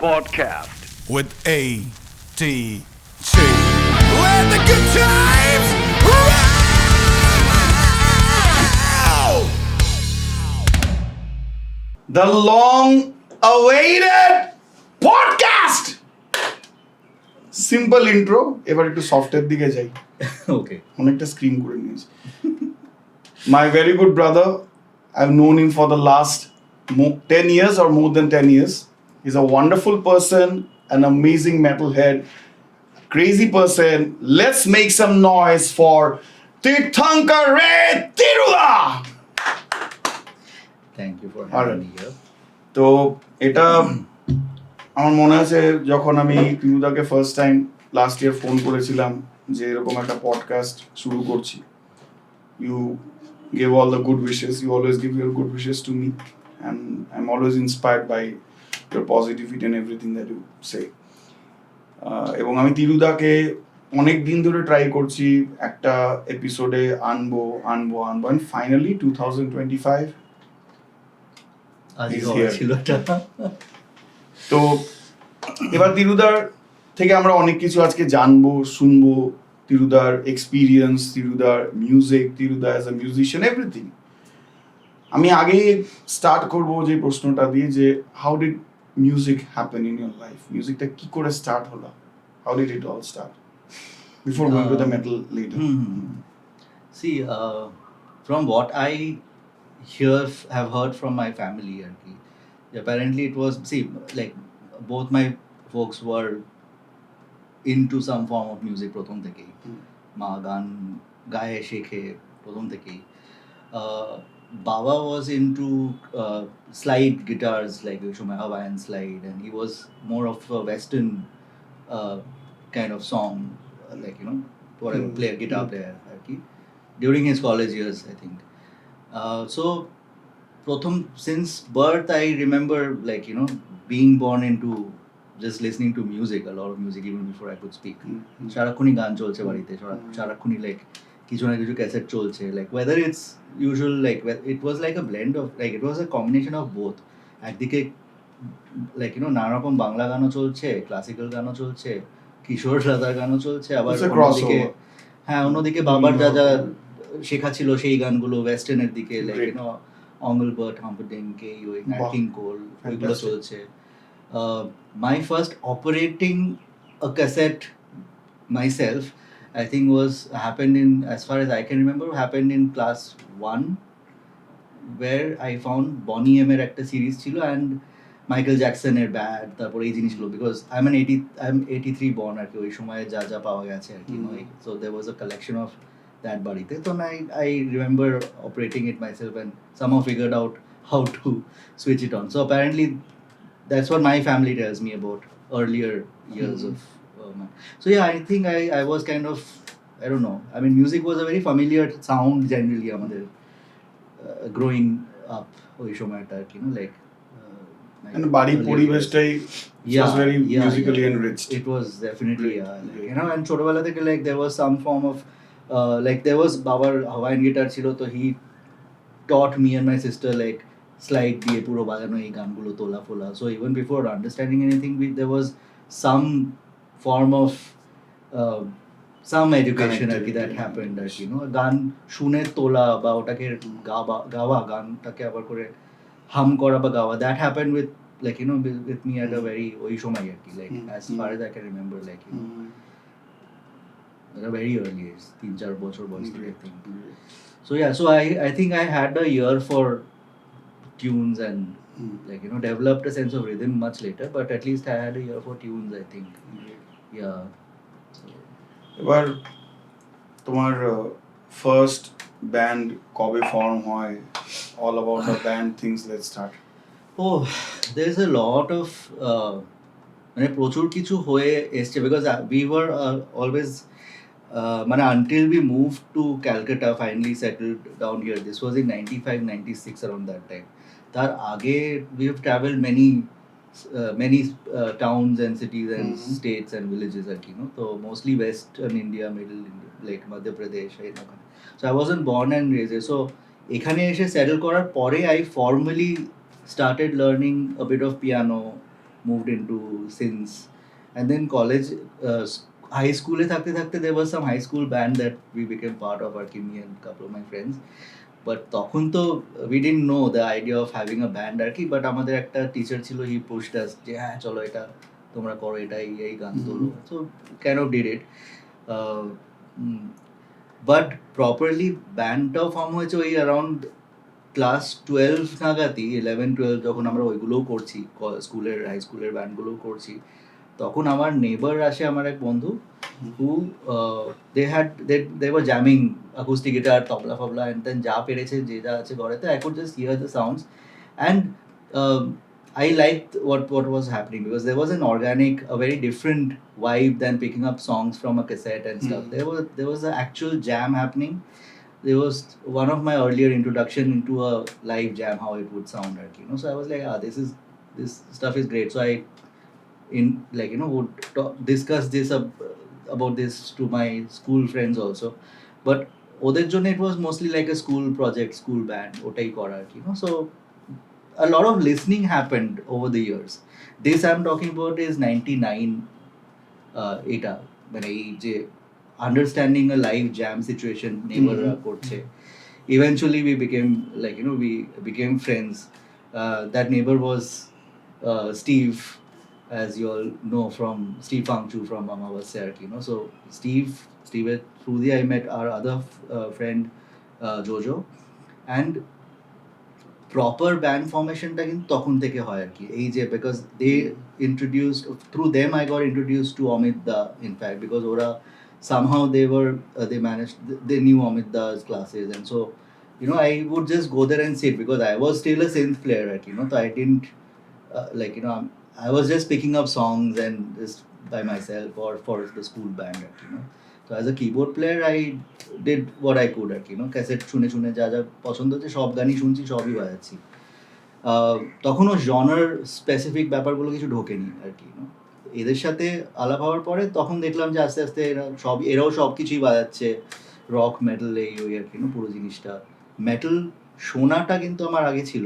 podcast with ADG. Let the good times roll! The long-awaited podcast. Simple intro. এবার একটু সফটের দিকে যাই। Okay. অনেকটা স্ক্রিন করে নিয়েছি। My very good brother, I've known him for the last 10 years or more than 10 years. He's a wonderful person, an amazing metalhead, crazy person. Let's make some noise for Tirthankar Tirula! Thank you for having me here. তো এটা আমার মনে আছে যখন আমি তিরুদাকে first time last year phone করেছিলাম যে এরকম একটা পডকাস্ট শুরু করছি, you gave all the good wishes, you always give your good wishes to me and I am always inspired by your positivity and everything that you say. এবং আমি তিরুদাকে অনেক দিন ধরে ট্রাই করছি একটা এপিসোডে আনবো অ্যান্ড ফাইনালি 2025 তো এবার তিরুদার থেকে আমরা অনেক কিছু আজকে জানবো, শুনবো, তিরুদার এক্সপিরিয়েন্স, তিরুদার মিউজিক, তিরুদা অ্যাজ আ মিউজিশিয়ান, এভরিথিং। আমি আগে স্টার্ট করবো যে প্রশ্নটা দিয়ে যে how did music happen in your life? মিউজিকটা কি করে স্টার্ট হলো? How did it all start before going to the metal letter? See, from what I have heard from my family, apparently it was, like both my folks were into some form of music প্রথম থেকেই। মা গান গায়ে শেখে প্রথম থেকেই। Baba was into slide guitars, like ওই সময় Hawaiian slide, and he was more of a western kind of song, like whatever player, guitar player during his college years, I think. So since birth I remember, like being born into just listening to music, a lot of music, even before I could speak. সারাক্ষণই গান চলছে বাড়িতে, সারাক্ষণই like কিছু না কিছু cassette চলছে, like whether it's usual, like it was like a blend of, like it was a combination of both. একদিকে like নানা রকম বাংলা গানও চলছে, ক্লাসিক্যাল গানও চলছে, কিশোর রাধার গানও চলছে, আবার অন্যদিকে বাবার যা যা শেখা ছিল সেই গানগুলো ওয়েস্টার্নের দিকে, like Engelbert Humperdinck, Nat King Cole, ওইগুলো চলছে। My first operating a cassette myself, I think happened in, as far as I can remember, happened in class 1, where I found Bonnie M এর একটা সিরিজ ছিল and Michael Jackson এর bad, তারপর এই জিনিসগুলো, because I'm 83 born আর কি, ওই সময় যা যা পাওয়া গেছে আর কি, so there was a collection of that বাড়িতে। তো I remember operating it myself and somehow figured out how to switch it on. So apparently that's what my family tells me about earlier years of so yeah, I think I was kind of, I don't know, I mean music was a very familiar sound generally আমাদের growing up ওই সময়টা আর কি, like and বাড়ির পরিবেশটাই was very musically enriched. It was definitely and ছোটবেলা থেকে like there was some form of like there was বাবার Hawaiian guitar ছিল, তো he taught me and my sister like slide দিয়ে পুরো বাজানো এই গানগুলো, তোলা ফোলা। So even before understanding anything, there was some form of some education আর কি that happened আর কি, গান শুনে তোলা বা ওটাকে গাওয়া, গানটাকে আবার করে হাম করা বা গাওয়া, that happened with like with me at a very ওই সময় আর কি, like as far as I can remember, like at a very early age, 3-4 বছর বয়স থেকে I think. So yeah, so I think I had a ear for tunes and like developed a sense of rhythm much later, but at least I had a ear for tunes, I think. Yeah. এবার তোমার first band কবে form হয়? All about the band things, let's start. Oh, there's a lot of মানে প্রচুর কিছু হয়ে এসছে, because we were always মানে until we moved to Calcutta, finally settled down here. This was in 95-96, around that time. তার আগে we have traveled many towns and cities and states and villages আর কি, so mostly western India, middle India, like Madhya Pradesh, so I wasn't born and raised there. So এখানে এসে settle করার পরে I formally started learning a bit of piano, moved into synths. And then college, high school এ থাকতে থাকতে there was some high school band that we became part of, আর কি, me and couple of my friends. But তখন তো we didn't know the idea of having a band আর কি, but আমাদের একটা teacher ছিল, he pushed us যে হ্যাঁ চলো এটা তোমরা করো, এটা এই গান তোলো, so kind of did it. But properly ব্যান্ডটাও ফর্ম হয়েছে ওই অ্যারাউন্ড ক্লাস 12 নাগাদই, 11-12 যখন আমরা ওইগুলোও করছি, স্কুলের হাই স্কুলের ব্যান্ডগুলোও করছি, তখন আমার নেবার আসে, আমার এক বন্ধু, who they were jamming acoustic guitar, tabla ফবলা, and then যা পেরেছে যে যা আছে ঘরেতে, I could just hear the sounds, and I liked what was happening, because there was an organic, a very different vibe than picking up songs from a cassette and stuff. There was an actual jam happening. There was one of my earlier introduction into a live jam, how it would sound, you know. So I was like, this stuff is great. So I would discuss this about this to my school friends also. But ওদের জন্য it was mostly like a school project, school band, ওটাই করা, you know. So a lot of listening happened over the years. This I'm talking about is 99, এটা মানে এই যে understanding a live jam situation neighborরা করছে. Eventually we became we became friends. That neighbor was Steve, as you all know, from Steve Fangchu from Amavasya, you know. So Steve through the I met our other friend Jojo, and proper band ফর্মেশনটা কিন্তু তখন থেকে হয় আর কি, এই যে because they introduced, through them I got introduced to Amit da, in fact, because ওরা somehow they managed, they knew Amit Da's classes, and so, you know, I would just go there and sit, because I was still a synth player, you know, so I didn't I was just picking up songs and just by myself or for the school band, you know. So as a keyboard player I did what I could, you know, cassette শুনে শুনে যা যা পছন্দ হচ্ছে সব গানই শুনছি, সবই বাজাচ্ছি। তখনও জনার স্পেসিফিক ব্যাপারগুলো কিছু ঢোকেনি আর কি, you know. এদের সাথে আলাপ হওয়ার পরে তখন দেখলাম যে আস্তে আস্তে এরাও সব কিছুই বাজাচ্ছে, রক মেটাল এই ওই আর কি, পুরো জিনিসটা। মেটাল শোনাটা কিন্তু আমার আগে ছিল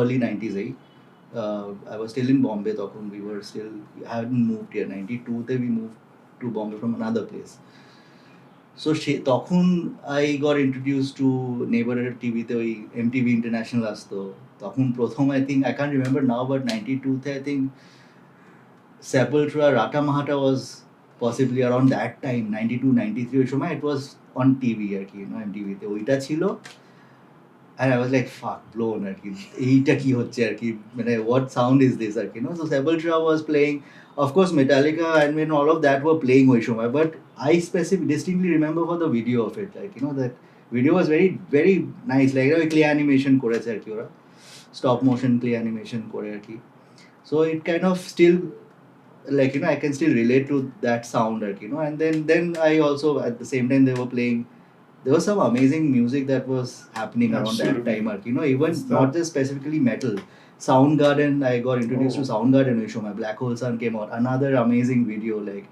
early 90s। I was still in Bombay তখন, we hadn't moved here, 92-তে we moved to Bombay from another place. So তখন I got introduced to neighborer টিভিতে, ওই MTV International আসতো তখন প্রথম, I think, I can't remember now, but 92-তে I think Sepultura, Rata Mahata was possibly around that time, 92-93 ওই সময়, it was on TV আর কি, you know, MTV-তে ওইটা ছিল, and I was like fuck blown আর কি, এইটা কি হচ্ছে আর কি, মানে what sound is this আর কি, you know. So Sepultura was playing, of course Metallica, and when all of that were playing ওই সময়, but I distinctly remember for the video of it, like, you know, that video was very very nice, like clay animation করেছে আর কি ওরা, stop motion clay animation করে আর কি. So it kind of still, like, you know, I can still relate to that sound, like, you know. And then I also, at the same time they were playing, there was some amazing music that was happening around that time, like, you know, even not just specifically metal. Soundgarden, I got introduced to Soundgarden when show my Black Hole Sun came out, another amazing video, like,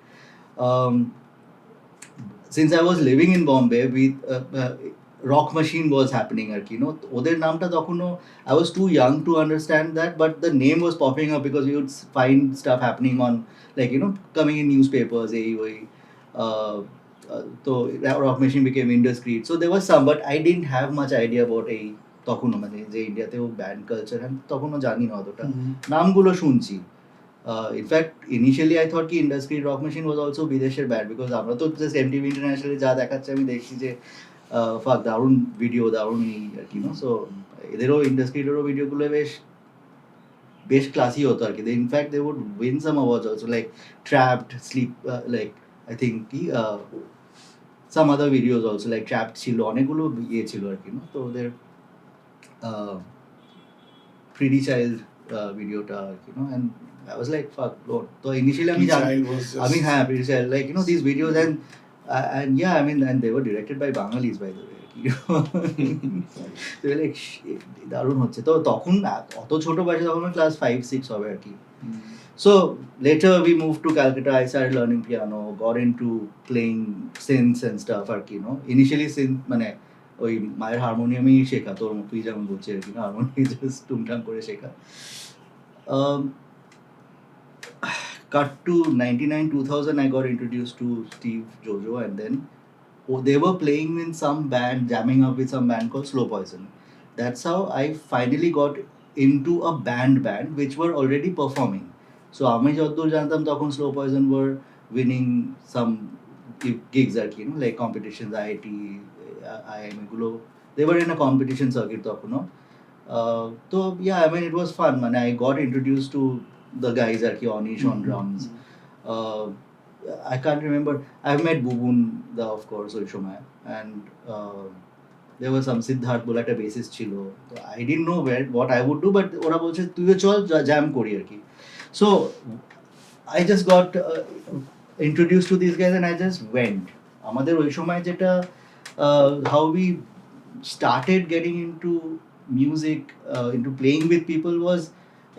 since I was living in Bombay, Rock Machine was happening, you know. ওদের নামটা তখনও, I was too young to understand that, but the name was popping up because we would find stuff happening on, like, you know, coming in newspapers, so Rock Machine became Indiscreet. So there was some, but I didn't have much idea about তখনও, মানে যে ইন্ডিয়াতেও band culture, তখনও জানি না অতটা, নামগুলো শুনছি। In fact initially I thought কি Indiscreet, Rock Machine was also বিদেশের ব্যান্ড, বিকজ আমরা তো জাস্ট MTV International যা দেখাচ্ছে আমি দেখছি যে ফাক দারুণ ভিডিও, দারুণ এই আর কি, নো। সো এদেরও Indiscreet'েরও ভিডিওগুলো বেশ ক্লাসি হতো আর কি। In fact they would win some awards also, like trapped, sleep, like I think কি some other videos also, like trapped ছিল, অনেকগুলো ইয়ে ছিল আর কি, নো। তো ওদের প্রিটি চাইল্ড ভিডিওটা আর কি, no, and I was like fuck bro. So initially হ্যাঁ Pretty Child, like, you know, these videos, and yeah, I mean, and they were directed by Bangalis, by the way, you know. They were like দারুণ হচ্ছে। তো তখন অত ছোট বয়সে, তখন class 5-6 হবে আর কি। So later we moved to Calcutta, I started learning piano, got into playing synths and stuff আর কি, you know. Initially synth মানে ওই মায়ের হারমোনিয়ামই শেখা, তোর তুই যেমন বলছিস আর কি, হারমোনিয়াম জাস্ট টুংটাং করে শেখা। cut to 99 2000 I got introduced to Steve Jojo, and then they were playing in some band, jamming up with some band called Slow Poison. That's how I finally got into a band which were already performing. So আমি যতদূর জানতাম তখন Slow Poison were winning some gigs আর কি, like competitions, IIT, IIM এগুলো, they were in a competition circuit তখনও. So yeah, I mean it was fun, man. I got introduced to the guys আর কি, Onish on drums. Uh, I can't remember. I've met Bubun, of course, ওই সময়, and there was some Siddharth বলে একটা bassist ছিল. So I didn't know what I would do, but ওরা বলছে তুইও চল jam করি আর কি. So I just got introduced to these guys and I just went. আমাদের ওই সময় যেটা how we started getting into music, into playing with people was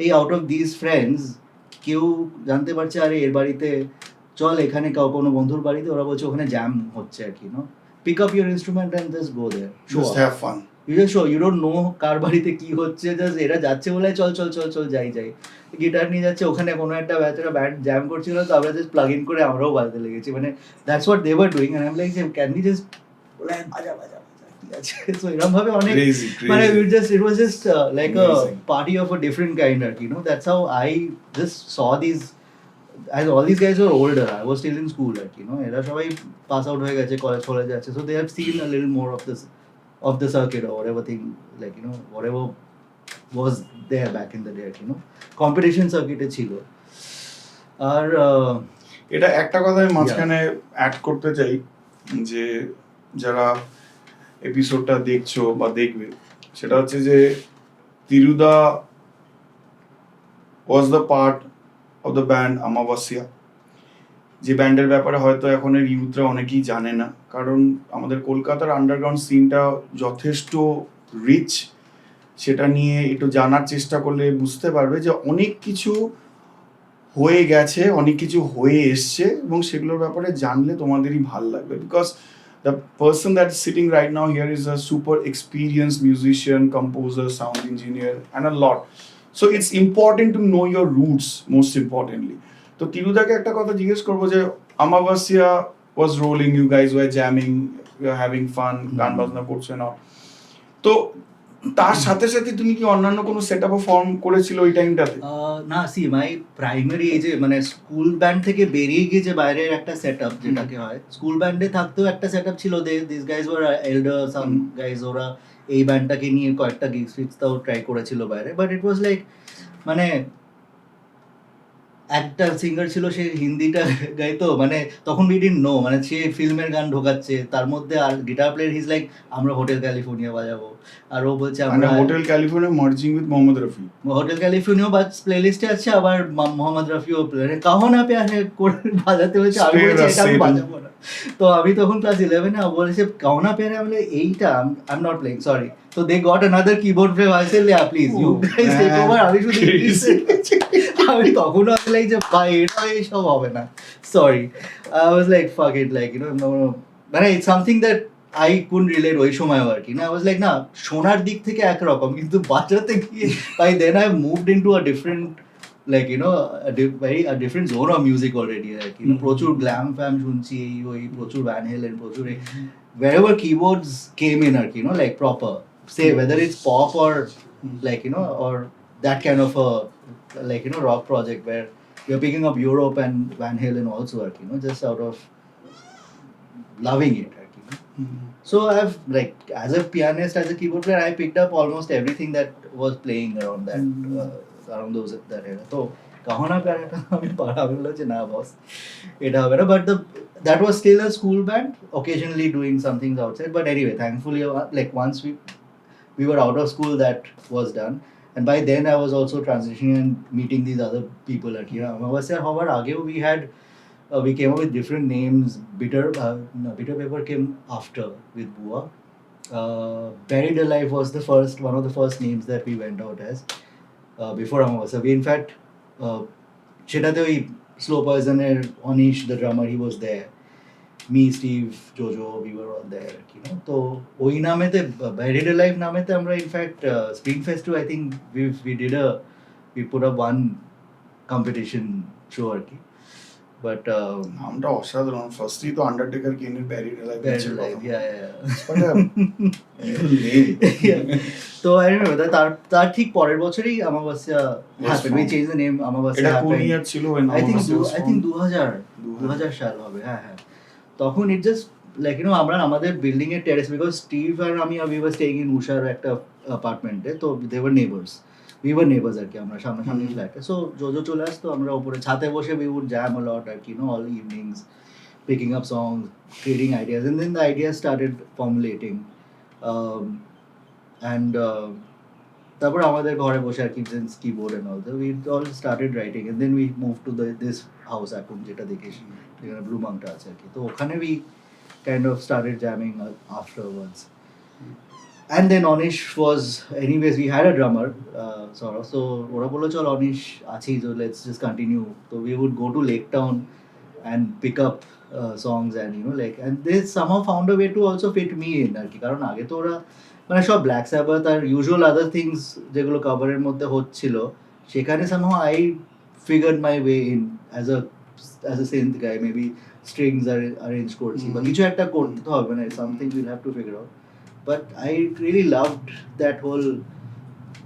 এই out of these friends কেউ জানতে পারছে আরে এর বাড়িতে চল, এখানে কোনো বন্ধুর বাড়িতে, ওরা বলছে ওখানে জ্যাম হচ্ছে আর কি, pick up your instrument and just go there, just have fun. You just show, you don't know কার বাড়িতে কি হচ্ছে, জাস্ট এরা যাচ্ছে বলে চল চল চল চল যাই গিটার নিয়ে যাচ্ছে, ওখানে কোনো একটা বেচারা ব্যান্ড জ্যাম করছিল, তো আমরা জাস্ট প্লাগ ইন করে আমরাও বাজাতে লেগেছি, মানে that's what they were doing, and I am like can we just বাজা ঠিক আছে। সো এরকম ভাবে অনেক মানে it was just like a party of a different kind আর কি, that's how I just saw these, as all these guys were older, I was still in school আর কি, এরা সবাই পাস আউট হয়ে গেছে, কলেজ যাচ্ছে, so they have seen a little more of the circuit or whatever thing, like whatever was there back in the day, competition circuit ছিল। আর এটা একটা কথা আমি মাঝখানে অ্যাড করতে চাই, যে যারা এপিসোডটা দেখছো বা দেখবে, সেটা হচ্ছে যে তিরুদা was the part of the band আমাবস্যা, যে ব্যান্ডের ব্যাপারে হয়তো এখন এর ইউথরা অনেকেই জানে না, কারণ আমাদের কলকাতার আন্ডারগ্রাউন্ড সিনটা যথেষ্ট রিচ, সেটা নিয়ে একটু জানার চেষ্টা করলে বুঝতে পারবে যে অনেক কিছু হয়ে গেছে, অনেক কিছু হয়ে এসছে, এবং সেগুলোর ব্যাপারে জানলে তোমাদেরই ভাল লাগবে, because the person that's sitting right now here is a super experienced musician, composer, sound engineer, and a lot. So it's important to know your roots, most importantly. তো তিরুদাকে একটা কথা জিজ্ঞেস করবো যে আমাবস্যা was rolling, you guys were jamming, you were having fun, গান বাজনা করছে না, তো তার সাথে সাথে তুমি কি অন্যান্য কোনো সেটআপও ফর্ম করেছিল ওই টাইমটাতে? না, সি মাই প্রাইমারি এই যে মানে স্কুল ব্যান্ড থেকে বেরিয়ে গিয়ে যে বাইরের একটা সেটআপ যেটাকে হয়, স্কুল ব্যান্ডে থাকতেও একটা সেটআপ ছিল, this guys were elder, some guys, ওরা এই ব্যান্ডটাকে নিয়ে কয়েকটা গিগস ফিক্সটাও ট্রাই করেছিল বাইরে, বাট ইট ওয়াজ লাইক মানে একটা সিঙ্গার ছিল, সে হিন্দিটা গাইতো, মানে তখন উই ডিডন্ট নো, মানে সে ফিল্মের গান ঢোকাচ্ছে তার মধ্যে, আর গিটার প্লেয়ার হিজ লাইক আমরা হোটেল ক্যালিফোর্নিয়া বাজাবো, আর ও বলছে আমরা hotel California merging with Mohammad Rafi, hotel California বা প্লেলিস্টে আছে, আবার মোহাম্মদ রফিও কাহো না প্যারে করে বাজাতে হয়েছে, আমি বলছি এটা আমি বাজাবো না, তো আমি তখন ক্লাস 11-এ বলেছে কাহো না প্যারে, আমি এইটা I am not playing, sorry, so they got another keyboard player, I said yeah please you guys take over, আমি শুধু আমি তখনও আমি লাইক যে ভাই এটা এইসব হবে না, sorry, I was like fuck it, like no, মানে it's something that I couldn't relate ওই সময় আর কি, না I was like না, শোনার দিক থেকে একরকম, কিন্তু বাজাতে গিয়ে by then I moved into a different, like a different zone of music already, like প্রচুর গ্ল্যাম ফ্যাম শুনছি, ওই প্রচুর ভ্যান হেলেন, প্রচুর wherever keyboards came in আর কি, like proper, say whether it's pop or like or that kind of a like rock project where you're picking up Europe and Van Halen also, like just out of loving it, like so I've like as a pianist, as a keyboard player, I picked up almost everything that was playing around that around that era. So kahona pyareta ami para bolo je na boss eta hobe na, but that was still a school band, occasionally doing some things outside, but anyway thankfully like once we were out of school, that was done, and by then I was also transitioning and meeting these other people at Amavasya hobar ageo we came up with different names. Bitter Paper came after with Bua. Buried Alive was one of the first names that we went out as before Amavasya. We in fact সেটাতে ওই Slow Poison এর Onish, the drummer, he was there. Me, Steve, Jojo, we were all there, তো ওই নামেতে Buried Alive নামেতে আমরা in fact Spring Fest too, I think we put up one competition through আর কি বাট নামটা অসাধারণ ফার্স্টলি তো আন্ডারটেকার কেনের buried alive Buried Alive, yeah. তো I remember তার ঠিক পরের বছরই আমাবস্যা happened. We changed the name আমাবস্যা এটা কোন happened. ইয়ার ছিল I think 2000 সাল হবে হ্যাঁ তখন it just like আমরা আমাদের বিল্ডিং এর টেরেস বিকজ স্টিভ আর আমি we were staying in উষার একটা অ্যাপার্টমেন্টে তো they were neighbors we were neighbors আর কি আমরা সামনাসামনি ফ্ল্যাটে সো জোজো চলে আসতো আমরা উপরে ছাদে বসে we would jam a lot আর কি all evenings picking up songs creating ideas and then the ideas started formulating um, and তারপর আমাদের ঘরে বসে আর কি keyboard and all that we all started writing and then we moved to this house এখন যেটা দেখিস যেখানে ব্লু মাংটা আছে আর কি তো ওখানে we kind of started jamming afterwards and then Onish was anyways we had a drummer sort of so ওরা বললো চল Onish আছি so let's just continue so we would go to Lake Town and pick up songs and like and they somehow found a way to also fit me in আর কি কারণ আগে তো ওরা মানে সব ব্ল্যাক স্যাবাথ আর usual other things যেগুলো কভারের মধ্যে হচ্ছিল সেখানে somehow I figured my way in as a synth guy maybe strings arrange করছি বা কিছু একটা করতে তো হবে না something we'll have to figure out but I really loved that whole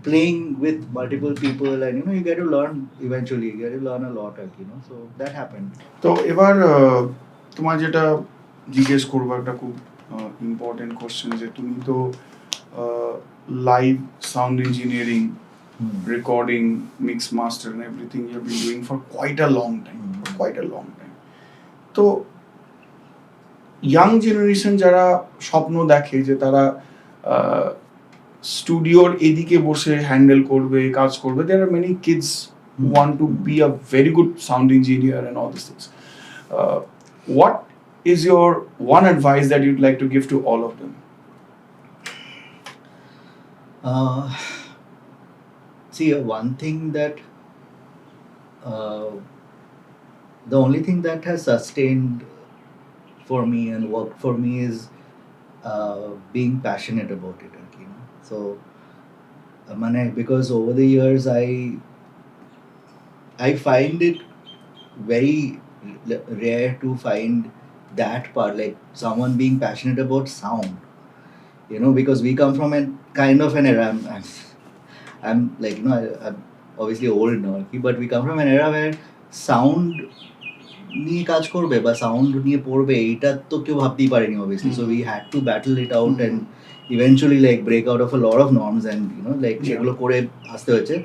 playing with multiple people and you get to learn eventually you get to learn a lot so that happened তো এবার তোমার যেটা জিজ্ঞেস করবো একটা খুব important question যে তুমি তো live sound engineering recording mix master and everything you have been doing for quite a long time তো ইয়াং জেনারেশন যারা স্বপ্ন দেখে যে তারা স্টুডিওর এদিকে বসে হ্যান্ডেল করবে কাজ করবে there are many kids who want to be a very good sound engineer and all these things what is your one advice that you'd like to give to all of them see one thing that the only thing that has sustained for me and worked for me is being passionate about it so because over the years I find it very rare to find that part like someone being passionate about sound because we come from a kind of an era I'm like I'm obviously old now but we come from an era where sound নিয়ে কাজ করবে বা sound নিয়ে পড়বে এটা তো কেউ ভাবতেই পারেনি obviously so we had to battle it out and eventually like break out of a lot of norms and like সেগুলো করে আসতে হয়েছে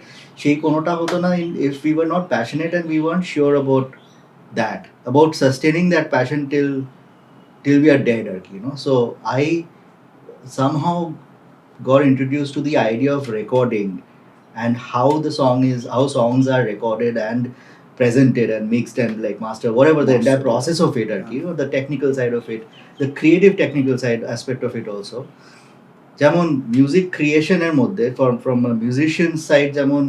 সেই কোনোটা হতো না if we were not passionate and we weren't sure about sustaining that passion till we are dead আর কি so I somehow got introduced to the idea of recording and how songs are recorded and presented and mixed and like master whatever the entire process of it the technical side of it the creative technical side aspect of it also যেমন music ক্রিয়েশনের মধ্যে from a musician side যেমন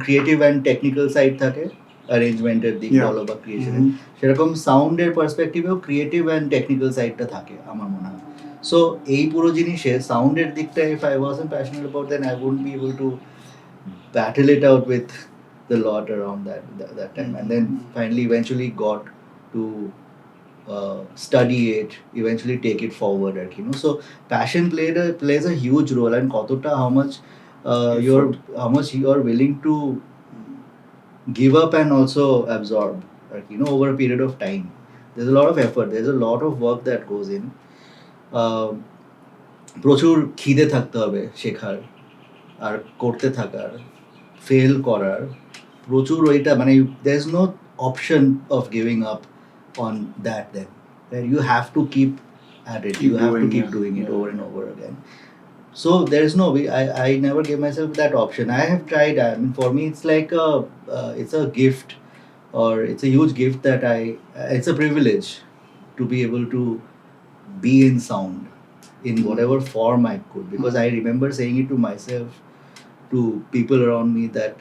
creative and technical side থাকে অ্যারেঞ্জমেন্টের দিক বলো বা ক্রিয়েশনের সেরকম সাউন্ডের পার্সপেক্টিভেও creative and technical সাইডটা থাকে আমার মনে হয় সো এই পুরো জিনিসে সাউন্ডের দিকটা if I wasn't passionate about then I wouldn't be able to battle it out with the lot around that time and then finally eventually got to study it eventually take it forward so passion plays a huge role and kotota how much you're willing to give up and also absorb over a period of time there's a lot of effort there's a lot of work that goes in প্রচুর খিদে থাকতে হবে শেখার আর করতে থাকার fail করার প্রচুর ওইটা there is no option of giving up on that then you have to keep at it you have to keep doing it over and over again so there is no way I never gave myself that option I have tried for me it's like it's a gift or it's a huge gift that it's a privilege to be able to be in sound in whatever form I could because I remember saying it to myself to people around me that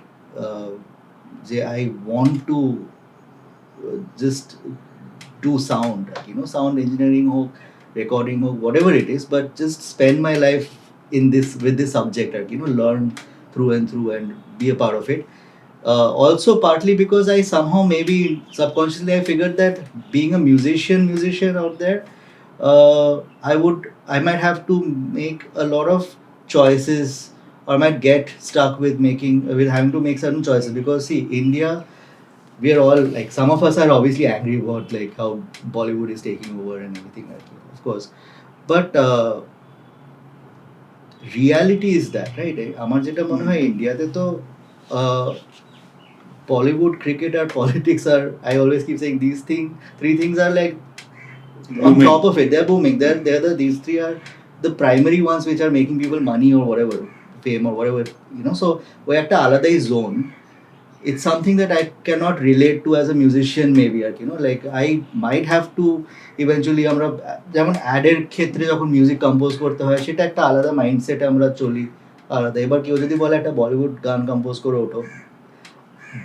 I want to just do sound sound engineering hook recording hook whatever it is but just spend my life in this with this subject learn through and be a part of it Also partly because I somehow maybe subconsciously I figured that being a musician out there, I might have to make a lot of choices, or I might get stuck with having to make certain choices, because see, India, we are all like, some of us are obviously angry about like how Bollywood is taking over and everything like that, of course, but reality is that, right? আমার যেটা মনে হয় ইন্ডিয়াতে তো Bollywood, cricket, or politics are, I always keep saying these three things are like on Booming. top of it. They're booming. These three are the primary ones which are making people money or whatever, fame or whatever, So we have to aladai zone. It's something that I cannot relate to as a musician, maybe, like I might have to eventually, আমরা যেমন অ্যাডের ক্ষেত্রে যখন music compose করতে হয়, সেটা একটা আলাদা মাইন্ডসেটে আমরা চলি, আলাদা। এবার কেউ যদি বলে একটা বলিউড গান কম্পোজ করে ওঠো,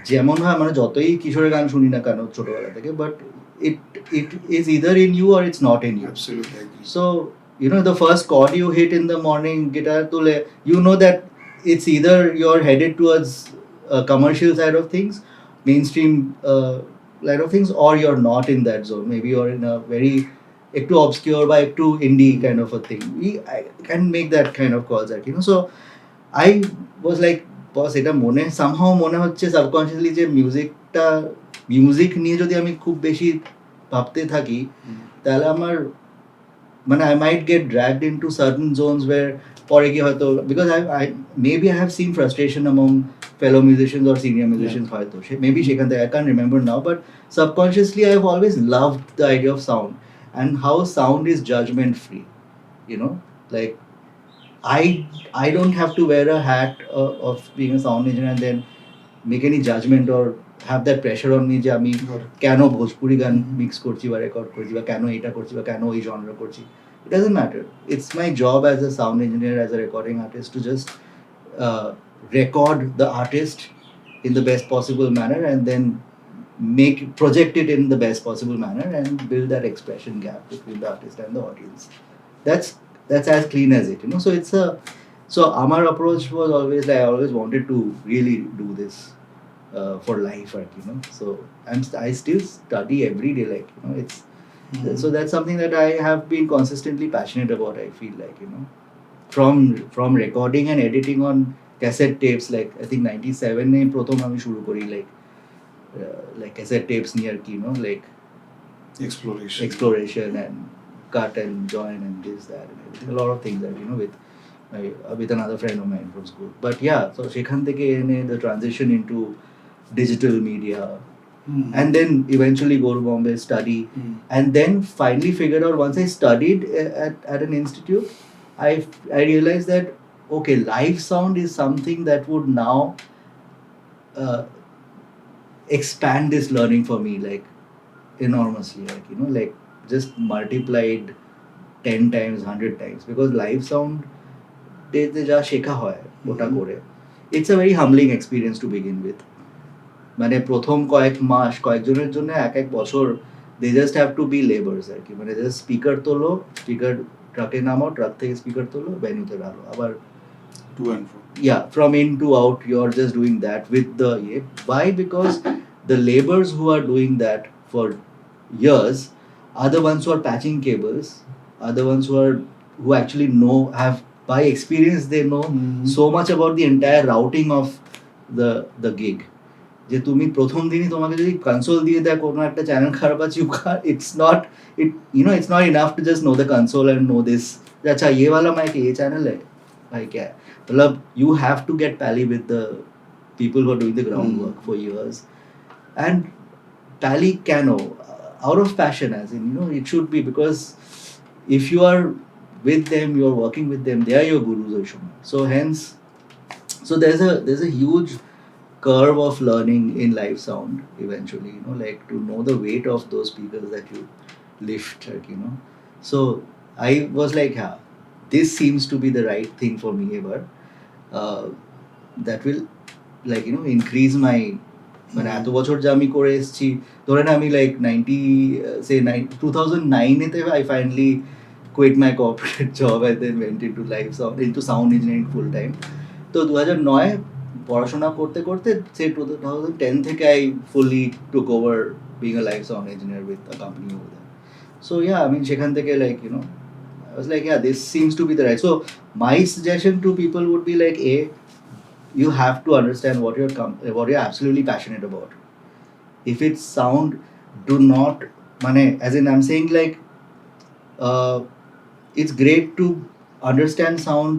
যেমন হয়, মানে যতই কিশোরের গান শুনি না কেন ছোটবেলা থেকে, but it is either in you or it's not in you. Absolutely agree. So the first chord you hit in the morning, guitar tule, that it's either you're headed towards commercial side of things, mainstream side of things, or you're not in that zone. Maybe you're in a very একটু obscure বা একটু indie kind of a thing. I can make that kind of calls, so I was like, বস, এটা somehow মনে হচ্ছে subconsciously যে music নিয়ে যদি আমি খুব বেশি ভাবতে থাকি, তাহলে আমার মানে I might get dragged into certain zones where পরে কি হয়তো, because maybe I have seen frustration among fellow musicians or senior musicians, হয়তো maybe সেখান থেকে, I can't remember now, but subconsciously I've always loved the idea of sound and how sound is judgment free, like I don't have to wear a hat of being a sound engineer and then make any judgment or have that pressure on me যে আমি কেন ভোজপুরি গান mix করছি বা record করছি বা কেন এটা করছি বা কেন এই জনরা করছি. It doesn't matter. It's my job as a sound engineer, as a recording artist, to just record the artist in the best possible manner and then project it in the best possible manner and build that expression gap between the artist and the audience. That's as clean as it, so our approach was always like, I always wanted to really do this for life, so I still study every day, like, it's so that's something that I have been consistently passionate about. I feel like, from recording and editing on cassette tapes, like I think 97 এ প্রথম আমি শুরু করি, like cassette tapes নিয়ে, like exploration and cut and join and this, that, and everything. A lot of things that, with another friend of mine from school. But yeah, so সেখান থেকে এনে the transition into digital media, and then eventually go to Bombay, study, and then finally figured out, once I studied at an institute, I realized that, okay, live sound is something that would now expand this learning for me, like enormously, like, like just multiplied 10 times, 100 times, because live sound তে যা শেখা হয় ওটা করে, it's a very humbling experience to begin with. মানে প্রথম কয়েকজনের জন্য এক বছর they just have to be laborers, মানে just স্পিকার তোলো, স্পিকার ট্রাকে নামাও, ট্রাক থেকে স্পিকার তোলো, ভেন্যুতে ডালো, আবার to and fro. Yeah, from in to out, you're just doing that with the why? Because the laborers who are doing that for years are the ones who are patching cables, are the ones who actually have by experience, they know so much about the entire routing of the gig. যে তুমি প্রথম দিনই তোমাকে যদি console দিয়ে দেয় কোনো একটা চ্যানেল খারাপ আছে, it's not enough to just know the console and know this, আচ্ছা ये वाला माइक ये चैनल है भाई क्या है, मतलब you have to get pally with the people who are doing the groundwork for years, and pally cano out of passion, as in, it should be, because if you are with them, you are working with them, they are your gurus or something. So hence, so there's a huge curve of learning in live sound eventually, like to know the weight of those speakers that you lift, like, so I was like, yeah, this seems to be the right thing for me, but that will, like, increase my, মানে এত বছর যা আমি করে এসেছি, ধরেন আমি like 2009 এতে I finally quit my corporate job and then went into sound engineering full time. তো 2009 পড়াশোনা করতে করতে সেই 2010 থেকে I fully took over being a live sound engineer with a company over there. So yeah, I mean সেখান থেকে like you know I was like yeah this seems to be the right. So my suggestion to people would be like you have to understand what you're absolutely passionate about. If it's sound, do not as in I'm saying like it's great to understand sound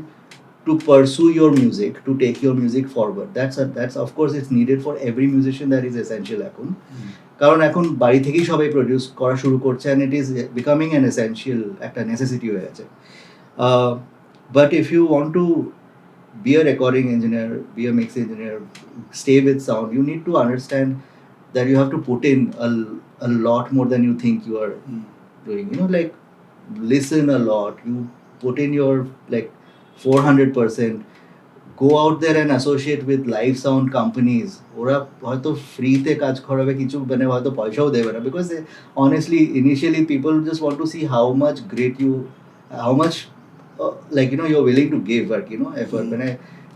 to pursue your music, to take your music forward. That's of course it's needed for every musician, that is essential এখন কারণ এখন বাড়ি থেকেই সবাই produce করা শুরু করছে and it is becoming an essential একটা necessity হয়ে গেছে. But if you want to be a recording engineer, be a mix engineer, stay with sound, you need to understand that you have to put in a lot more than you think you are doing. You know, like listen a lot. You put in your like 400%. Go out there and associate with live sound companies. ওরা হয়তো ফ্রিতে কাজ করাবে কিছু মানে হয়তো পয়সাও দেবে না because honestly initially people just want to see how much like you know you're willing to give আর কি, you know, effort মানে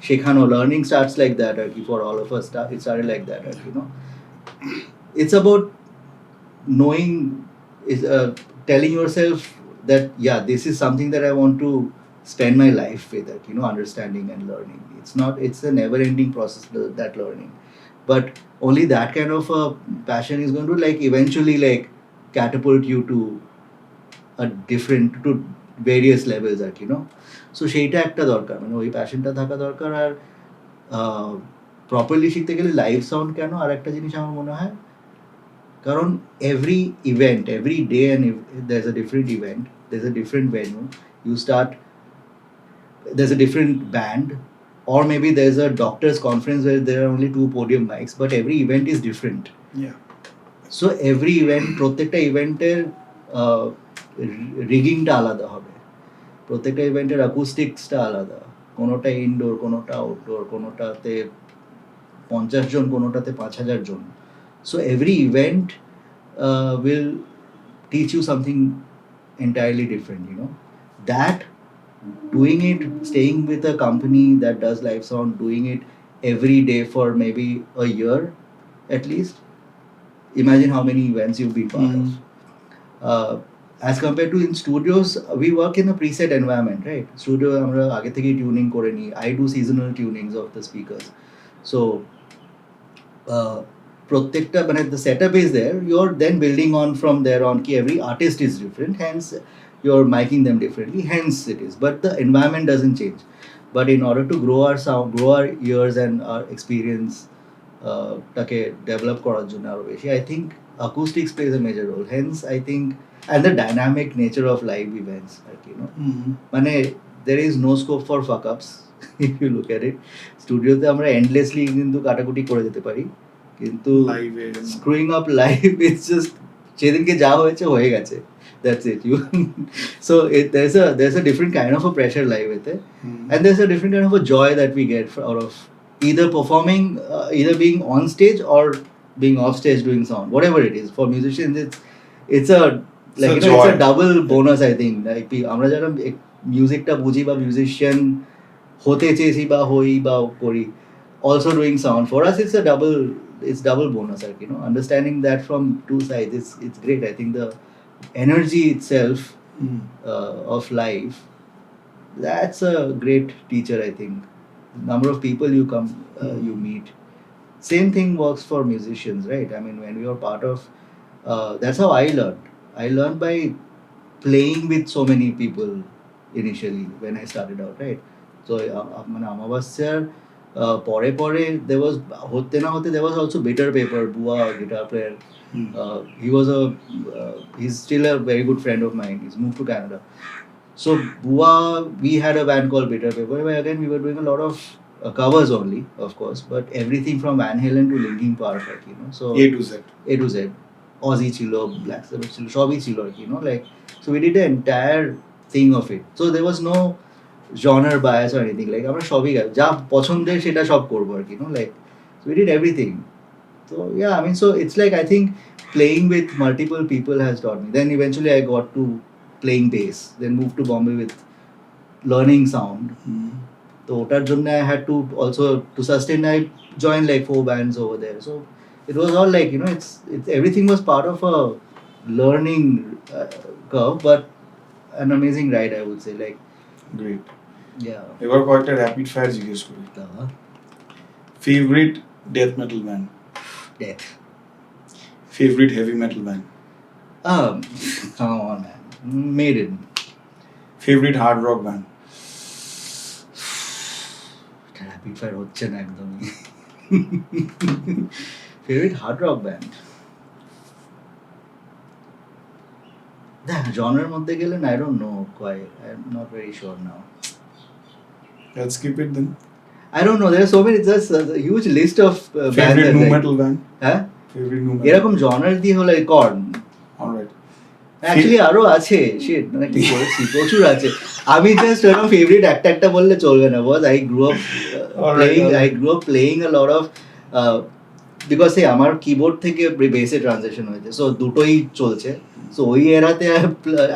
শেখানো learning starts like that আর কি, for all of us it started like that আর কি, you know. It's about knowing is telling yourself that yeah this is something that I want to spend my life with it, you know, understanding and learning. It's a never ending process, that learning, but only that kind of a passion is going to like eventually like catapult you to to various levels at, you know. So সেইটা একটা দরকার, মানে ওই প্যাশনটা থাকা দরকার। আর properly শিখতে গেলে live sound কেন আর একটা জিনিস আমার মনে হয়, কারণ every event, every day and there's a different event, there's a different venue, there's a different band, or maybe there's a doctor's conference where there are only 2 podium mics, but every event is different. Yeah. So every event, প্রত্যেকটা ইভেন্টের রিগিংটা আলাদা হবে, প্রত্যেকটা ইভেন্টের অ্যাকুস্টিক্সটা আলাদা, কোনোটা indoor, কোনোটা outdoor, কোনোটাতে 50 John, কোনোটাতে 5000 John. So every event will teach you something entirely different, you know. That doing it, staying with a company that does live sound, doing it every day for maybe a year at least, imagine how many events you've been part of. As compared to in studios, we work in a preset environment, right? Studio আমরা আগে থেকেই tuning করে নিই. I do seasonal tunings of the speakers. So প্রত্যেকটা মানে the setup is there, you're then building on from there on ki every artist is different, hence you're miking them differently, hence it is, but the environment doesn't change. But in order to grow our sound, grow our ears and our experience টাকে develop করার জন্য আরো বেশি, I think acoustics plays a major role. Hence I think, and the dynamic nature of live events, like, you know, মানে there is no scope for fuck ups if you look at it. স্টুডিওতে আমরা endlessly কিন্তু কাটাকুটি করে যেতে পারি, কিন্তু স্ক্রুইং up live it's just যেদিনকে যা হয়েছে হয়ে গেছে, that's it. So there's a different kind of a pressure live with it, and there's a different kind of a joy that we get out of either performing, either being on stage or being off stage doing sound, whatever it is. For musicians it's a like, you know, it's a double bonus, I think. Like আমরা যারা মিউজিকটা বুঝি বা musician হতে চেয়েছি বা হই বা করি, also doing sound, for us it's double bonus, like, you know, understanding that from 2 sides, it's great. I think the energy itself of life, that's a great teacher, I think. Number of people you meet, same thing works for musicians, right? I mean, when we are part of that's how I learned by playing with so many people initially when I started out, right? So মানে আমাবাস্যার পরে পরে there was হতে না হতে there was also Bitter Paper, Bua, guitar player. He's still a very good friend of mine. He's moved to Canada. So Bua, we had a band called Bitter Paper, where again we were doing a lot of covers only, of course, but everything from Van Halen to Linkin Park, like, you know, so A to Z, Ozzy chilo, Black Sabbath chilo, সবই ছিল, you know, like, so we did the entire thing of it. So there was no genre bias or anything, like আমরা সবই যা পছন্দের সেটা সব করবো আর কি, you know, like, so we did everything. So yeah, I mean, so it's like I think playing with multiple people has taught me. Then eventually I got to playing bass, then moved to Bombay with learning sound. তো ওটার জন্য I had to also to sustain I joined like 4 bands over there. So it was all like, you know, it's everything was part of a learning curve, but an amazing ride, I would say. Like, great yeah. এবার কয়েকটা rapid fire জিজ্ঞেস করি favourite death metal band Death. Favourite heavy metal band Come on, man. Maiden. Favourite hard rock band Rapid fire হচ্ছে না একদমই। Favorite hard rock band? Genre মধ্যে গেলেন, I don't know quite. I'm not very sure now. Let's skip it then I don't know. There are so many. There's a huge list of bands. Favourite that nu like- metal band হ্যাঁ? Favourite nu metal এরকম genre দিয়ে হলো Korn. Alright Actually আরো আছে, shit, মানে কি বলছি, প্রচুর আছে। আমি just এরকম favorite একটা বললে চলবে না, বস। I grew up playing a lot of because say আমার কিবোর্ড থেকে বেসে ট্রানজিশন হয়েছে, সো দুটোই চলছে। সো ওই এরাতে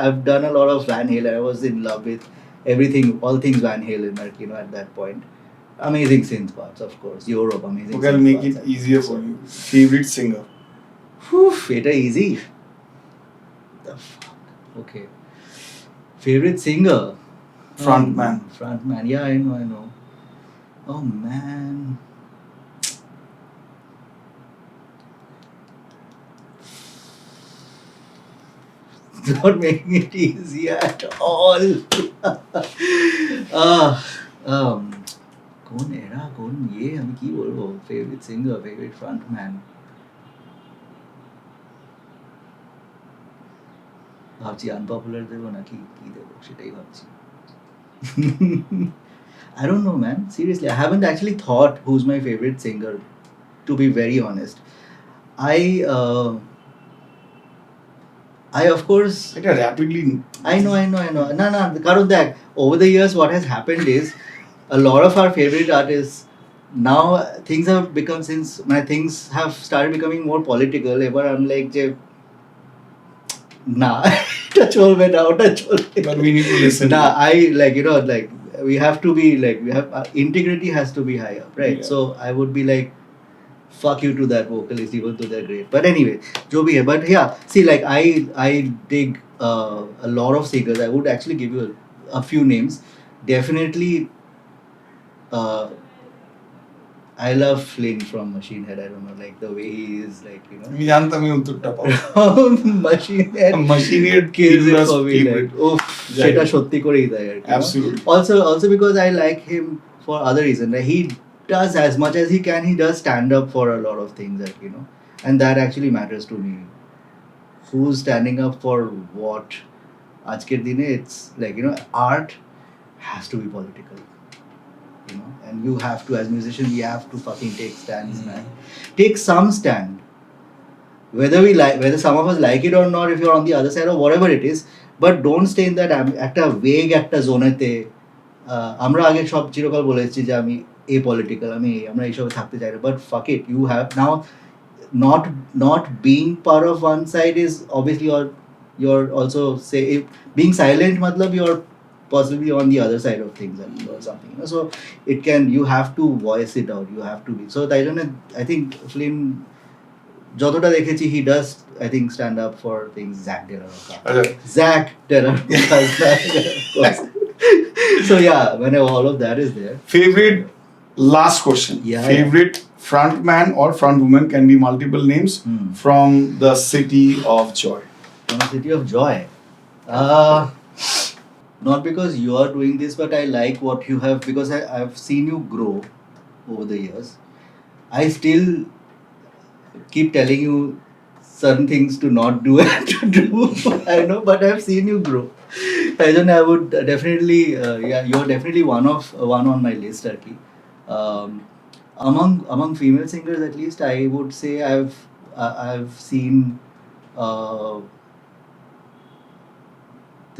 I've done a lot of Van Halen. I was in love with everything, all things Van Halen, like, you know, at that point. Amazing synth parts, of course. Europe, amazing. Okay, I'll synth make parts, it easier for you. Favorite singer? এটা easy. The fuck. Okay. Favorite singer? Frontman. Frontman. Yeah, I know. Oh man. Not making it easy at all. কোন এরা, কোন আমি কি বলবো, favourite singer, favourite frontman. ভাবছি unpopular দেবো নাকি কি দেবো, সেটাই ভাবছি। I don't know, man. Seriously, I haven't actually thought who's my favorite singer, to be very honest. I of course এটা rapidly I know. No, কারণ দেখ, over the years what has happened is a lot of our favorite artists now things have become, since my things have started becoming more political, ever I'm like যে না এটা চলবে না, ওটা চলবে but we need to listen. না, I like, you know, like we have to be like, we have integrity has to be high up, right? Yeah. So I would be like, fuck you to that vocalist, even though they're great. But anyway, jo bhi hai. But yeah, see, like I dig a lot of singers. I would actually give you a few names. Definitely, I love Flynn from Machine Head. I don't know, like the way he is, like, you know. আমি জানতাম এই উত্তরটা পাবো Machine Head. Machine Head kills it was for me. favorite. Like, oh, সেটা সত্যি করেই দেয় আর কি, you know? Absolutely. Also because I like him for other reason. Like, he does as much as he can. He does stand up for a lot of things, like, you know, and that actually matters to me. Who's standing up for what? Ajker dine, it's like, you know, art has to be political, you know, and you have to, as musicians, we have to fucking take stands, man. Take some stand. Whether some of us like it or not, if you're on the other side or whatever it is, but don't stay in that একটা vague একটা জোনেতে। আমরা আগে সব চিরকাল বলেছি যে আমি apolitical, আমরা এইসবে থাকতে চাই না, but fuck it, you have now not being part of one side is obviously, you're also say being silent matlab you're possibly on the other side of things or something, you know? So you have to voice it out, you have to be, so I think Flynn যতটা দেখেছি, he does, I think, stand up for things. Zach Taylor does that, of course. So yeah, when all of that is there. Favorite, last question. Yeah, Favorite frontman or frontwoman, can be multiple names, from the City of Joy. From the City of Joy. Not because you are doing this, but I like what you have, because I've seen you grow over the years. I still keep telling you certain things to not do and to do. I know, but I've seen you grow. I would definitely, you're definitely one on my list, Arki. Among female singers, at least, I would say I've seen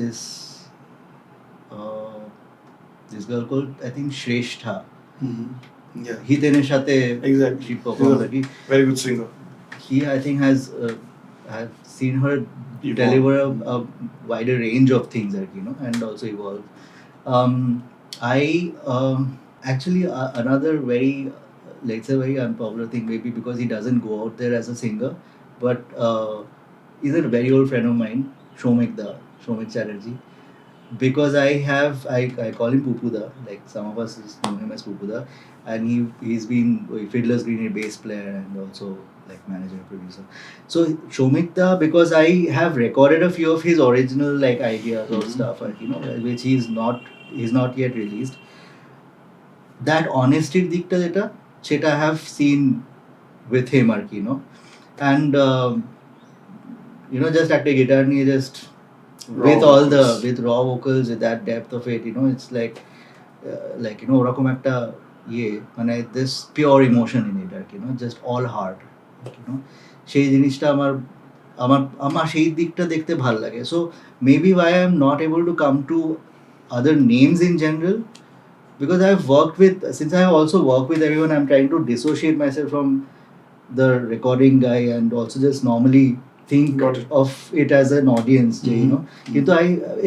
this girl called, I think, Shrestha. Yeah, Hitener সাথে exactly. she performed, She's a very good singer. He, I think, I've seen her Evolve. deliver a wider range of things, like, you know, and also evolve. I actually another very let's say very unpopular thing maybe because he doesn't go out there as a singer, but he's a very old friend of mine, Shomik Chatterjee. Because I call him Pupuda, like some of us just know him as Pupuda, and he's been Fiddler's Green a bass player and also like manager producer. So Shomikta, because I have recorded a few of his original like ideas or stuff, like, which he's not yet released. That honesty দিকটা সেটা I have seen with him আর কি, and just একটা guitar নিয়ে just with all the with raw vocals with that depth of it, it's ওরকম একটা মানে this pure emotion in it আর কি, just all heart, সেই জিনিসটা আমার আমার আমার সেই দিকটা দেখতে ভাল লাগে. So maybe why I'm not able to come to other names in general, because I've worked with, since I also work with everyone, I'm trying to dissociate myself from the recording guy and also just normally think of it as an audience, কিন্তু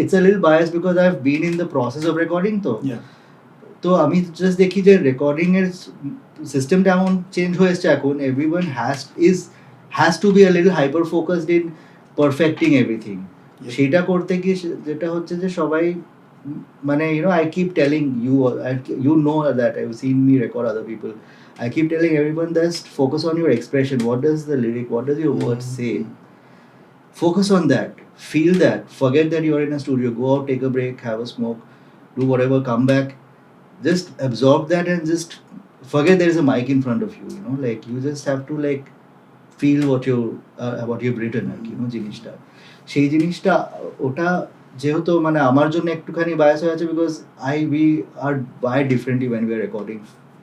it's a little biased because I've been in the process of recording তো আমি just দেখি যে recording এর সিস্টেমটা এমন change হয়ে এসছে এখন, everyone has to be a little hyper focused in perfecting everything. সেটা করতে গিয়ে যেটা হচ্ছে যে সবাই মানে I keep telling you, you know that I've seen me record other people, I keep telling everyone, just focus on your expression. What does the lyric, what does your words say? Focus on that, feel that, forget that you're in a studio, go out, take a break, have a smoke, do whatever, come back, just absorb that and just forget there is a mic in front of you, like you just have to like feel what you've written, জিনিসটা সেই জিনিসটা ওটা যেহেতু মানে আমার জন্য একটুখানি bias হয়ে আছে, because we are wired differently when we are recording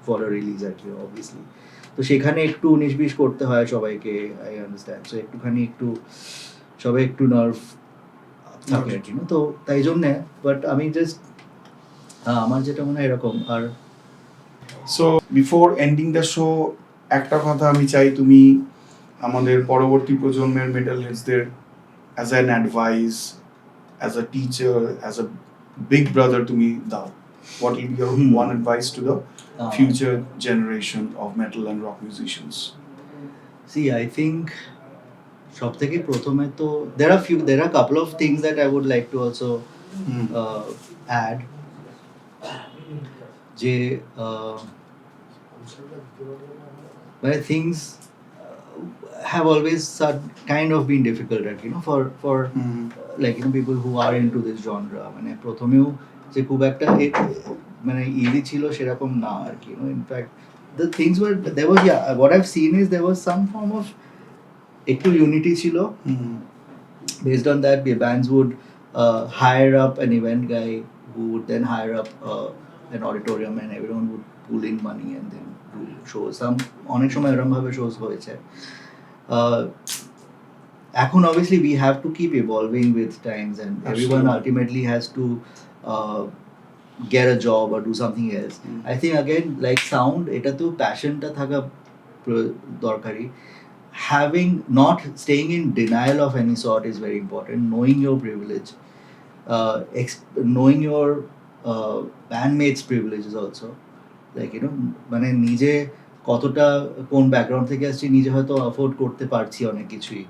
for a release আর কি, obviously. তো সেখানে একটু 19-20 করতে হয় সবাইকে, আই আন্ডারস্ট্যান্ড. সো একটুখানি সবাই একটু নার্ভ থাকে আর কি, তো তাই জন্যে. বাট আমি জাস্ট আমার যেটা মনে হয় এরকম. আর so before ending the show একটা কথা আমি চাই তুমি আমাদের পরবর্তী প্রজন্মের মেটাল হেডসদের as an advice, as a teacher, as a big brother তুমি দাও. What will be your one advice to the future generation of metal and rock musicians? See, I think সব থেকে প্রথমে তো there are a couple of things that I would like to also add. যে but things have always kind of been difficult, for like people who are into this genre. মানে প্রথমেও যে খুব একটা মানে ইজি ছিল সেরকম না আর কি, in fact the things were, there was, what I've seen is there was some form of একটু unity ছিল. Based on that, the bands would hire up an event guy who would then hire up an auditorium and everyone would pull in money and then do shows. অনেক সময় এরকম ভাবে shows হয়েছে. এখন obviously we have to keep evolving with times, and everyone ultimately has to get a job or do something else. I think again, like sound, এটা তো passionটা থাকা দরকারি. Having, not staying in denial of any sort is very important. Knowing your privilege, knowing your bandmates' privileges also. Like মানে নিজে কতটা কোন background থেকে আসছি নিজে হয়তো অ্যাফোর্ড করতে পারছি অনেক কিছুই.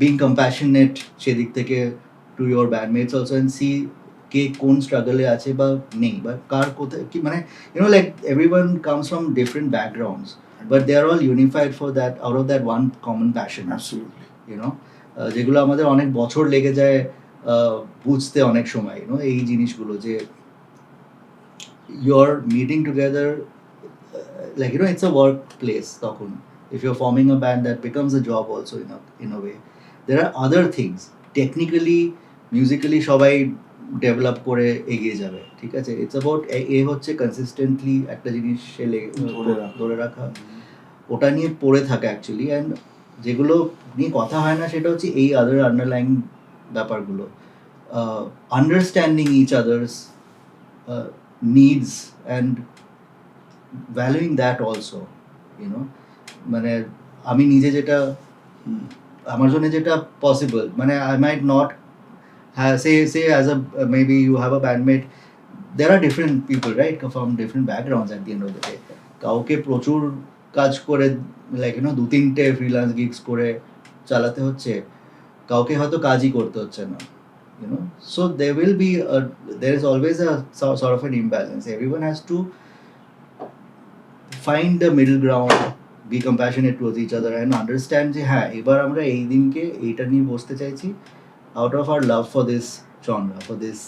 Being compassionate সেদিক থেকে to your bandmates also, and see কে কোন স্ট্রাগলে আছে বা নেই, বা কার কোথায় কি, মানে like everyone comes from different backgrounds, but they are all unified for that, out of that one common passion. Absolutely. যেগুলো আমাদের অনেক বছর লেগে যায় বুঝতে অনেক সময়, এই জিনিসগুলো যে you're meeting together, like it's a workplace তখন. If you're forming a band, that becomes a job also in a way. There are other things, technically, musically সবাই ডেভেলপ করে এগিয়ে যাবে, ঠিক আছে. ইটস অ্যাবাউট হচ্ছে কনসিস্টেন্টলি একটা জিনিস ধরে রাখা, ওটা নিয়ে পড়ে থাকা অ্যাকচুয়ালি. অ্যান্ড যেগুলো নিয়ে কথা হয় না সেটা হচ্ছে এই আদার আন্ডারলাইং ব্যাপারগুলো, understanding each others needs and valuing that also. মানে আমি নিজে যেটা আমার জন্য যেটা পসিবল, মানে I might not say as a maybe you have a bandmate, there are different people, right, from different backgrounds at the end of the day. কাউকে প্রচুর কাজ করে লাইক দু তিনটে ফ্রিল্যান্স গিগস করে চালাতে হচ্ছে, কাউকে হয়তো কাজই করতে হচ্ছে না, so there is always a sort of an imbalance. Everyone has to find the middle ground, be compassionate towards each other and understand যে হ্যাঁ এবার আমরা এই দিনকে এইটা নিয়ে বসতে চাইছি out of our love for this genre, for this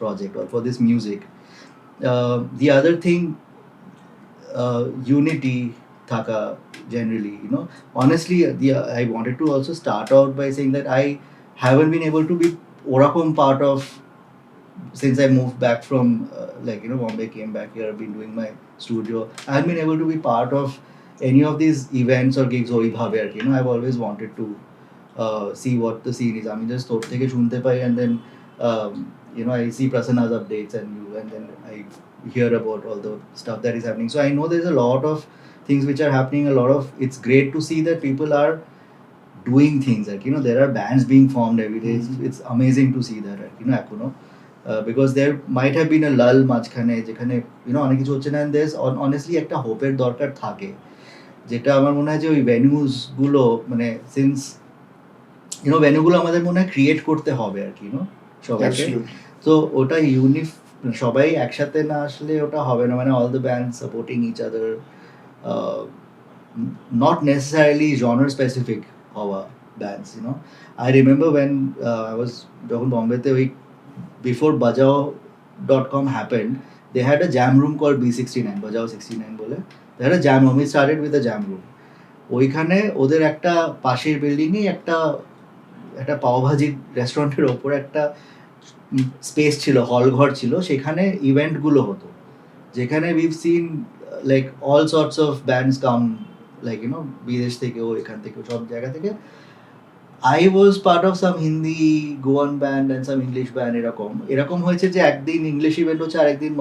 project or for this music. The other thing, unity thaka generally, honestly, I wanted to also start out by saying that I haven't been able to be orakom part of, since I moved back from Bombay, came back here, I've been doing my studio, I haven't been able to be part of any of these events or gigs or bhabe ar ki, I've always wanted to see what the scene is. I mean, just thought থেকে শুনতে পাই, and then I see Prasanna's updates and then I hear about all the stuff that is happening. So I know there's a lot of things which are happening, it's great to see that people are doing things, there are bands being formed every day. It's amazing to see that, because there might have been a lull মাঝখানে যেখানে অনেক কিছু হচ্ছে না, and there's honestly একটা হোপের দরকার থাকে, যেটা আমার মনে হয় যে ওই ভেনিউজ গুলো মানে সিন্স ভেন্যুগুলো আমাদের মনে হয় ক্রিয়েট করতে হবে আর কি, সবাইকে। তো ওটা সবাই একসাথে না আসলে ওটা হবে না, মানে all the band supporting each other, not necessarily genre specific হওয়া bands, I remember when I was যখন বম্বেতে ওই before bajao.com happened, they had a jam room called B69, Bajao 69 বলে, they had a jam room. We started with a jam room. ওইখানে ওদের একটা পাশের বিল্ডিংয়ে একটা পাওভাজির রেস্টুরেন্টের ওপরে একটা স্পেস ছিল, হল ঘর ছিল, সেখানে ইভেন্টগুলো হতো, যেখানে we've seen like all sorts of bands come, like বিদেশ থেকেও এখান থেকেও সব জায়গা থেকে। I was part of some Hindi Goan band and some English band, এরকম হয়েছে যে একদিন ইংলিশ ইভেন্ট হচ্ছে আর একদিন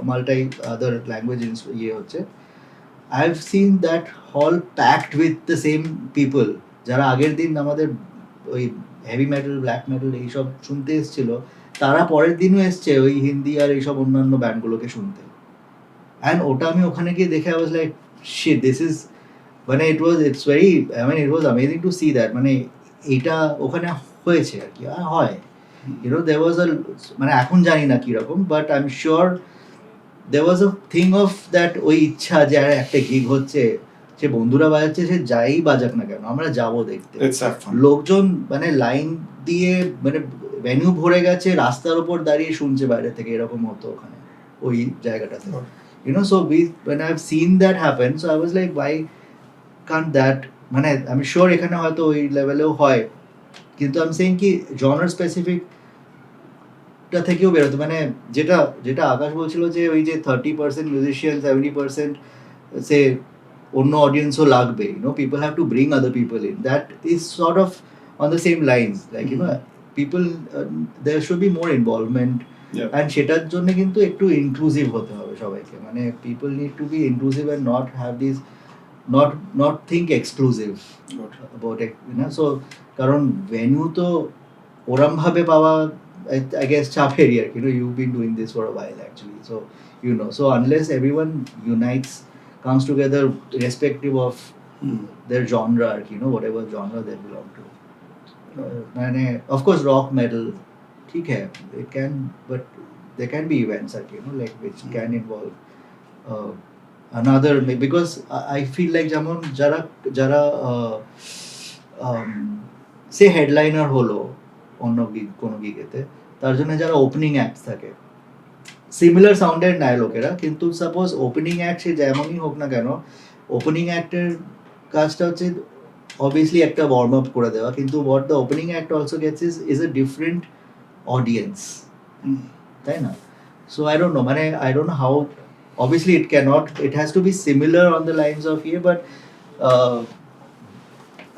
মাল্টি আদার ল্যাঙ্গুয়েজ ইয়ে হচ্ছে। I've seen that hall packed with the same people যারা আগের দিন আমাদের ওই হেভি মেটাল, ব্ল্যাক মেটাল এইসব শুনতে এসেছিল, তারা পরের দিনও এসছে ওই হিন্দি আর এইসব অন্যান্য ব্যান্ডগুলোকে শুনতে। অ্যান্ড ওটা আমি ওখানে গিয়ে দেখে I was like shit, this is মানে it was amazing to see that, মানে এইটা ওখানে হয়েছে আর কি, হয়, there was a মানে এখন জানি না কিরকম, but I am sure there was a thing of that, ওই ইচ্ছা যে একটা গিগ হচ্ছে, সে বন্ধুরা বাজাচ্ছে, সে যাই বাজাক না কেন আমরা যাবো দেখতে। লোকজন মানে লাইন দিয়ে মানে ভেন্যু ভরে গেছে, রাস্তার উপর দাঁড়িয়ে শুনছে বাইরে থেকে, এরকম হতো ওখানে ওই জায়গাটাতে, so when I've seen that happen, so I was like why can't that, মানে আমি শিওর এখানে হয়তো ওই লেভেলেও হয়, কিন্তু আমি সেইং কি জনার স্পেসিফিক থেকেও বেরোতো, মানে যেটা আকাশ বলছিল যে ওই যে 30% মিউজিশিয়ান, 70% সে অন্য অডিয়েন্সও লাগবে, people have to bring other people in, that is sort of on the same lines, like people there should be more involvement, and সেটার জন্য কিন্তু একটু ইনক্লুসিভ হতে হবে সবাইকে, মানে people need to be inclusive and not have these not think exclusive about it, so কারণ venue তো ওরম ভাবে পাওয়া I guess চাপের, you've been doing this for a while actually, so so unless everyone unites, comes together irrespective of their genre, whatever genre they belong to, মানে of course rock metal ঠিক hai, it can, but there can be events like which can involve another, because I feel like যেমন যারা সে headliner হলো অন্য কোনো গিগেতে, তার জন্য যারা ওপেনিং অ্যাক্ট থাকে সিমিলার সাউন্ডের নেয় লোকেরা, কিন্তু সাপোজ ওপেনিং অ্যাক্ট সে যেমনই হোক না কেন, ওপেনিং অ্যাক্টের কাজটা হচ্ছে অবভিয়াসলি একটা ওয়ার্ম আপ করে দেওয়া, কিন্তু what the opening act also gets is a different audience, তাই না? So I don't know, মানে I don't know how, obviously it has to be similar on the lines of here, but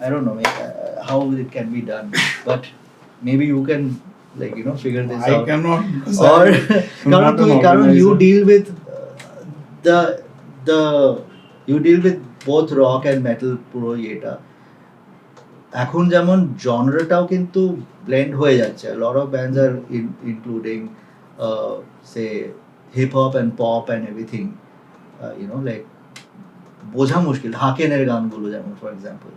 I don't know how it can be done, but maybe you can figure this out. I cannot, or কারণ you deal with you deal with both rock and metal পুরো এটা, এখন যেমন জনরাটাও কিন্তু blend হয়ে যাচ্ছে, lot of bands আর including say hip hop and pop and everything, you know like বোঝা মুশকিল হাকেনের গানগুলো যেমন for example,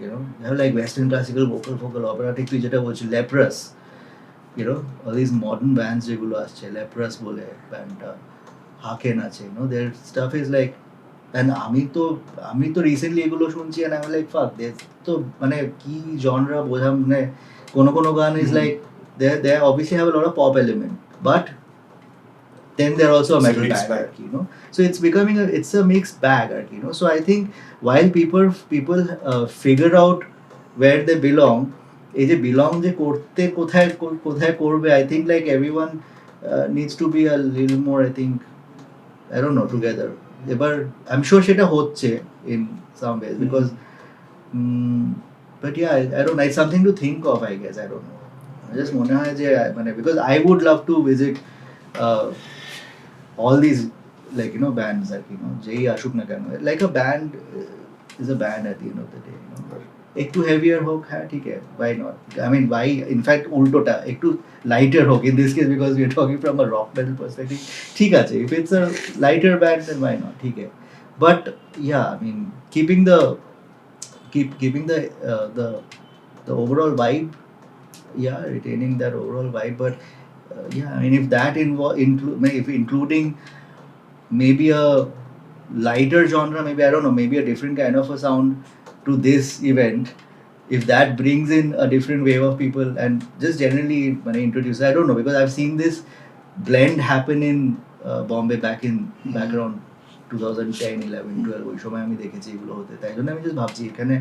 you know like western classical vocal operatic, তুই যেটা বলছিস Leprous, you know all this modern bands যেগুলো আসছে, লেপ্রাস বলে ব্যান্ডটা, হাকেন আছে, you know their stuff is like, and আমি তো রিসেন্টলি এগুলো শুনছি অ্যান্ড আই লাইক ফাক দে তো মানে কি জনরা বোঝা, মানে কোনো গান is like they obviously have a lot of pop element, but then they're also a It's a metal mixed bag, bag. you know, so it's becoming it's a mixed bag, you know, so I think while people figure out where they belong, এই যে belong যে করতে কোথায় করবে, I think like everyone needs to be a little more, I think, I don't know, together. এবার I'm sure সেটা হচ্ছে in some ways because but yeah, I don't know, it's something to think of, I guess, I don't know. Just মনে হয় যে মানে because I would love to visit uh, all these like, you know, bands that, you know, যেই আসুক না কেন, like a band is a band at the end of the day, you know. একটু heavier হোক, হ্যাঁ ঠিক আছে, why not, I mean why, in fact উল্টোটা একটু লাইটার হোক in this case because we are talking from a rock metal perspective, ঠিক আছে, if it's a lighter band then why not, ঠিক আছে, but yeah, I mean keeping the the overall vibe, yeah, retaining that overall vibe, but yeah, I mean if that if including maybe a lighter genre, maybe I don't know, maybe a different kind of a sound to this event, if that brings in a different wave of people and just generally when I introduce, I don't know, because I've seen this blend happen in Bombay back around 2010 11 12 ওই সময় আমি দেখেছি এগুলো হতে, তাই জন্য আমি just ভাবছি এখানে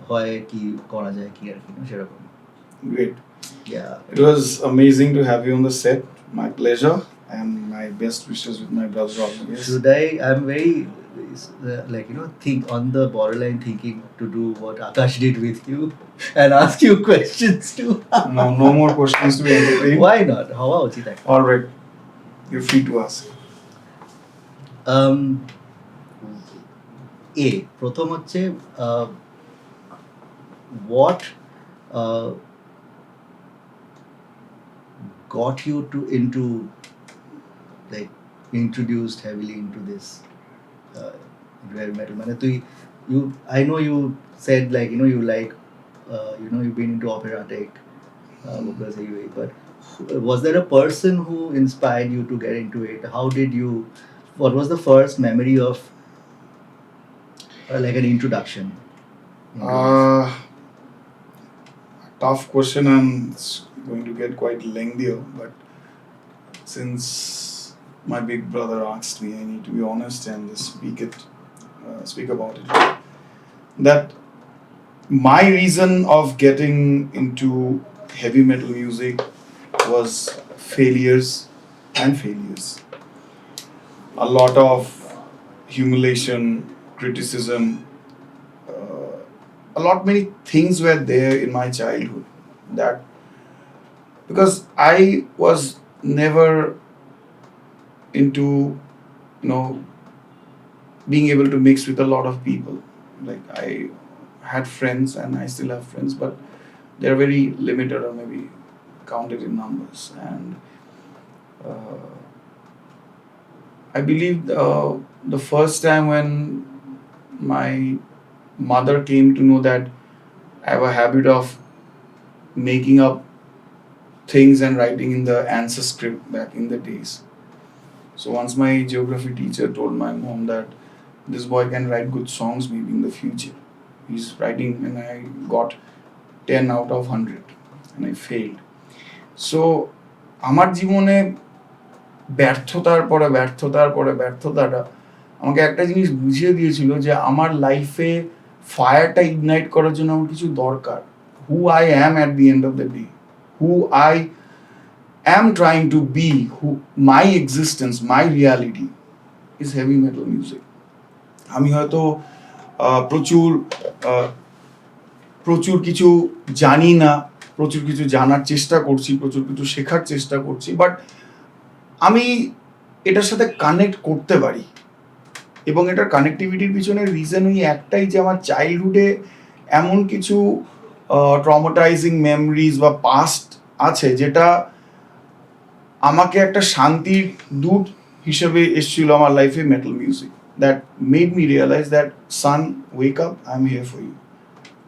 হয় কি করা যায় কি আর কি, সেরকম। Great. Yeah. It was amazing to have you on the set. My pleasure, and my best wishes with my brother always. Should I'm very like, you know, think on the borderline thinking to do what Akash did with you and ask you questions too. No more questions to be entertained. Why not? Hawa uchi tak. All right, you're free to ask. প্রথম হচ্ছে what got you into like introduced heavily into this heavy metal, মানে তুই I know you said like, you know, you like you know, you've been into operatic vocals anyway, but was there a person who inspired you to get into it? What was the first memory of like an introduction into this? Tough question, and it's going to get quite lengthier, but since my big brother asked me, I need to be honest and just speak about it. That my reason of getting into heavy metal music was failures. A lot of humiliation, criticism, many things were there in my childhood, that because I was never into, you know, being able to mix with a lot of people. Like I had friends and I still have friends, but they're very limited or maybe counted in numbers. And I believe the first time when my mother came to know that I have a habit of making up things and writing in the answer script back in the days. So once my geography teacher told my mom that this boy can write good songs maybe in the future. He's writing, and I got 10 out of 100 and I failed. So আমার জীবনে ব্যর্থতার পরে ব্যর্থতাটা আমাকে একটা জিনিস বুঝিয়ে দিয়েছিল যে আমার লাইফে ফায়ারটা ইগনাইট করার জন্য আমার কিছু দরকার. Who I am at the end of the day, who I am trying to be, who my existence, my reality is heavy metal music. আমি হয়তো প্রচুর কিছু জানি না, প্রচুর কিছু জানার চেষ্টা করছি, প্রচুর কিছু শেখার চেষ্টা করছি, বাট আমি এটার সাথে কানেক্ট করতে পারি. এবং এটার কানেক্টিভিটির পিছনে রিজন ওই একটাই যে আমার চাইল্ডহুডে এমন কিছু ট্রমাটাইজিং মেমরিজ বা পাস্ট আছে যেটা আমাকে একটা শান্তির দূত হিসেবে এসেছিল আমার লাইফে metal music that made me realise that son wake up I am here for you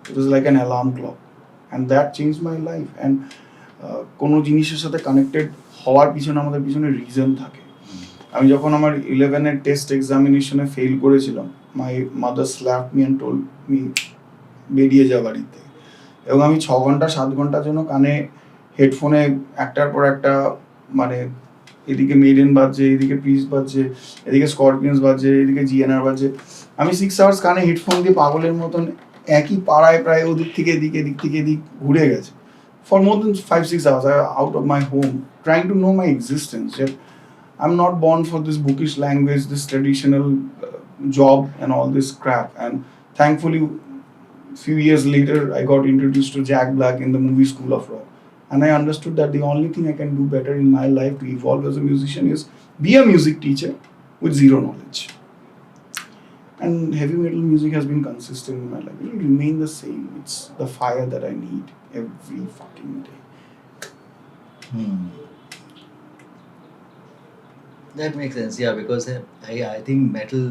it was like an alarm clock and that change my life and কোনো জিনিসের সাথে কানেক্টেড হওয়ার পিছনে আমাদের পিছনে রিজন থাকে। আমি যখন আমার 11-এর টেস্ট এক্সামিনেশনে ফেল করেছিলাম, my mother slap me and told me বেরিয়ে যা বাড়িতে, এবং আমি 6 ঘন্টা 7 ঘন্টার জন্য কানে হেডফোনে একটার পর একটা মানে এদিকে মেডেন বাজছে, এদিকে পিস বাজছে, এদিকে স্করপিয়ন্স বাজছে, এদিকে জিএনআর বাজছে, আমি 6 আওয়ার্স কানে হেডফোন দিয়ে পাগলের মতন একই পাড়ায় প্রায় ওদিক থেকে এদিক এদিক থেকে এদিক ঘুরে গেছে for more than 5-6 hours out of my home trying to know my existence, that I'm not born for this bookish language, this traditional job and all this crap. And thankfully few years later I got introduced to Jack Black in the movie School of Rock, and I understood that the only thing I can do better in my life to evolve as a musician is be a music teacher with zero knowledge. And heavy metal music has been consistent in my life. It will remain the same. It's the fire that I need every fucking day. That makes sense, yeah, because I think metal,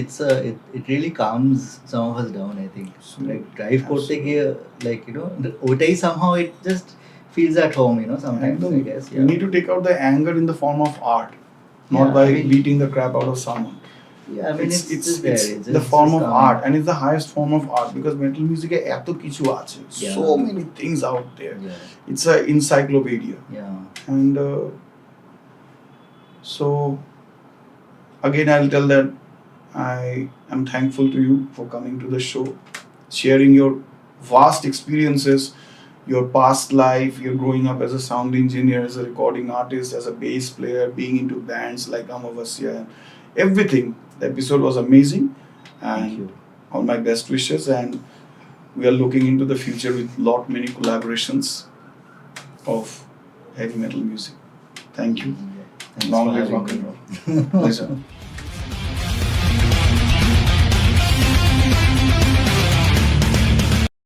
it really calms some of us down, I think. Like drive korte giye, like, you know, otai somehow it just feels at home, you know, sometimes, I guess. You need to take out the anger in the form of art, not Yeah, by I mean- beating the crap out of someone. Yeah, I mean, it's just there. It's the just- form just, of art, and it's the highest form of art because metal music e eto kichu ache, Yeah. so many things out there. Yeah, It's a encyclopedia. yeah. And so again I'll tell that I am thankful to you for coming to the show, sharing your vast experiences, your past life, your growing up as a sound engineer, as a recording artist, as a bass player, being into bands like Amavasya, everything. The episode was amazing, Thank and you. all my best wishes, and we are looking into the future with many collaborations of heavy metal music. Thank you. Thanks Long for live having rock and me. roll. Pleasure.